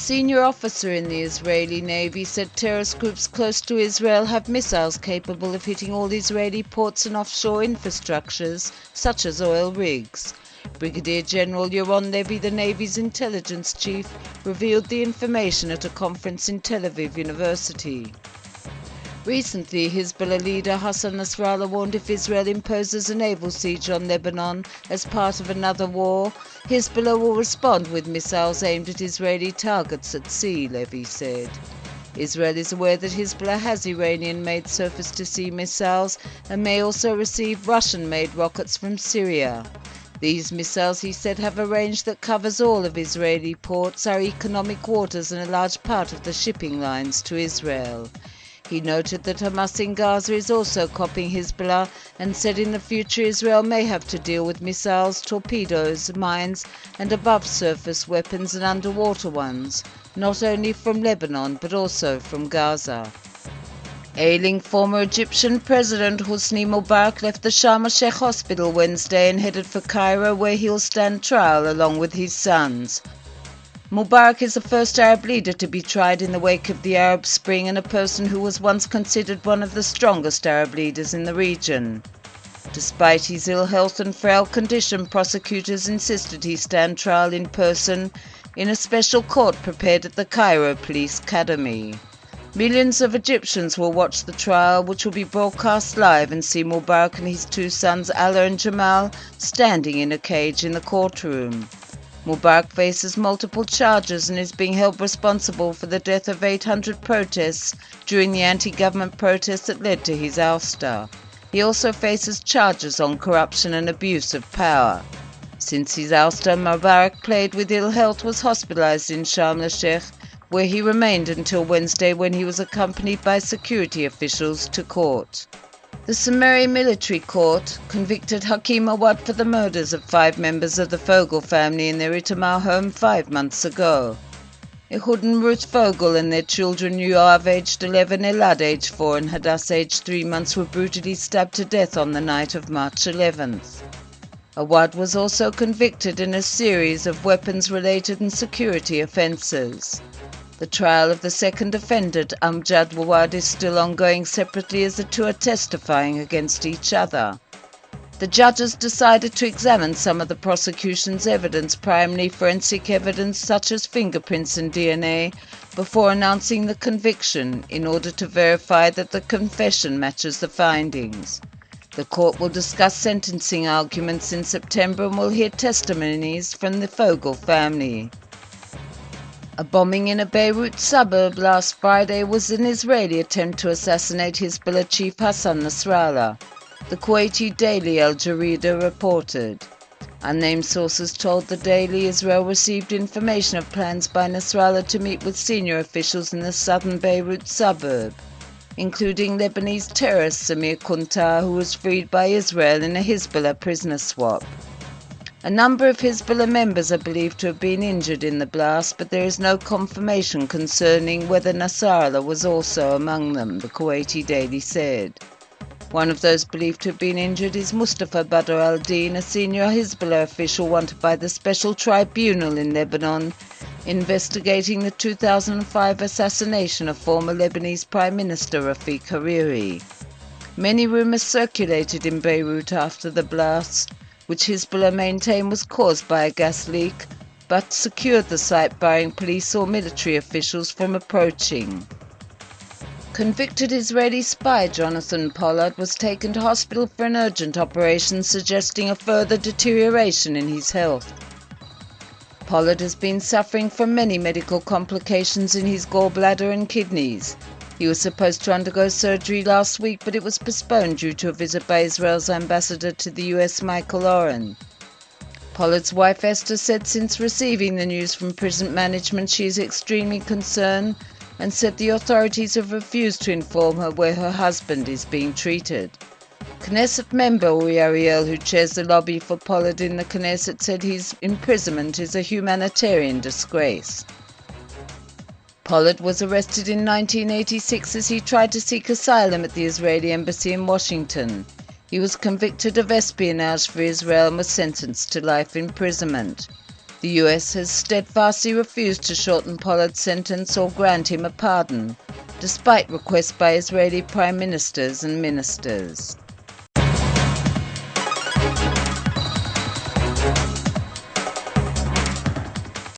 senior officer in the Israeli Navy said terrorist groups close to Israel have missiles capable of hitting all Israeli ports and offshore infrastructures, such as oil rigs. Brigadier General Yaron Levy, the Navy's intelligence chief, revealed the information at a conference in Tel Aviv University. Recently, Hezbollah leader Hassan Nasrallah warned if Israel imposes a naval siege on Lebanon as part of another war, Hezbollah will respond with missiles aimed at Israeli targets at sea, Levy said. Israel is aware that Hezbollah has Iranian-made surface-to-sea missiles and may also receive Russian-made rockets from Syria. These missiles, he said, have a range that covers all of Israeli ports, our economic waters and a large part of the shipping lines to Israel. He noted that Hamas in Gaza is also copying Hezbollah and said in the future Israel may have to deal with missiles, torpedoes, mines and above-surface weapons and underwater ones, not only from Lebanon but also from Gaza. Ailing former Egyptian President Hosni Mubarak left the Sharm el-Sheikh hospital Wednesday and headed for Cairo, where he'll stand trial along with his sons. Mubarak is the first Arab leader to be tried in the wake of the Arab Spring and a person who was once considered one of the strongest Arab leaders in the region. Despite his ill health and frail condition, prosecutors insisted he stand trial in person in a special court prepared at the Cairo Police Academy. Millions of Egyptians will watch the trial, which will be broadcast live, and see Mubarak and his two sons Allah and Jamal standing in a cage in the courtroom. Mubarak faces multiple charges and is being held responsible for the death of 800 protests during the anti-government protests that led to his ouster. He also faces charges on corruption and abuse of power. Since his ouster, Mubarak, plagued with ill health, was hospitalized in Sharm el-Sheikh, where he remained until Wednesday when he was accompanied by security officials to court. The Summary Military Court convicted Hakim Awad for the murders of 5 members of the Fogel family in their Itamar home 5 months ago. Ehud and Ruth Fogel and their children Yoav aged 11, Elad aged 4 and Hadass aged 3 months were brutally stabbed to death on the night of March 11th. Awad was also convicted in a series of weapons-related and security offences. The trial of the second defendant, Amjad Awad, is still ongoing separately as the two are testifying against each other. The judges decided to examine some of the prosecution's evidence, primarily forensic evidence such as fingerprints and DNA, before announcing the conviction in order to verify that the confession matches the findings. The court will discuss sentencing arguments in September and will hear testimonies from the Fogel family. A bombing in a Beirut suburb last Friday was an Israeli attempt to assassinate Hezbollah chief Hassan Nasrallah, the Kuwaiti daily Al Jarida reported. Unnamed sources told the daily Israel received information of plans by Nasrallah to meet with senior officials in the southern Beirut suburb, including Lebanese terrorist Samir Kuntar, who was freed by Israel in a Hezbollah prisoner swap. A number of Hezbollah members are believed to have been injured in the blast, but there is no confirmation concerning whether Nasrallah was also among them, the Kuwaiti daily said. One of those believed to have been injured is Mustafa Badr al-Din, a senior Hezbollah official wanted by the Special Tribunal in Lebanon, investigating the 2005 assassination of former Lebanese Prime Minister Rafiq Hariri. Many rumours circulated in Beirut after the blast, which Hezbollah maintained was caused by a gas leak, but secured the site, barring police or military officials from approaching. Convicted Israeli spy Jonathan Pollard was taken to hospital for an urgent operation, suggesting a further deterioration in his health. Pollard has been suffering from many medical complications in his gallbladder and kidneys. He was supposed to undergo surgery last week, but it was postponed due to a visit by Israel's ambassador to the US, Michael Oren. Pollard's wife Esther said since receiving the news from prison management she is extremely concerned and said the authorities have refused to inform her where her husband is being treated. Knesset member Uri Ariel, who chairs the lobby for Pollard in the Knesset, said his imprisonment is a humanitarian disgrace. Pollard was arrested in 1986 as he tried to seek asylum at the Israeli embassy in Washington. He was convicted of espionage for Israel and was sentenced to life imprisonment. The US has steadfastly refused to shorten Pollard's sentence or grant him a pardon, despite requests by Israeli prime ministers and ministers.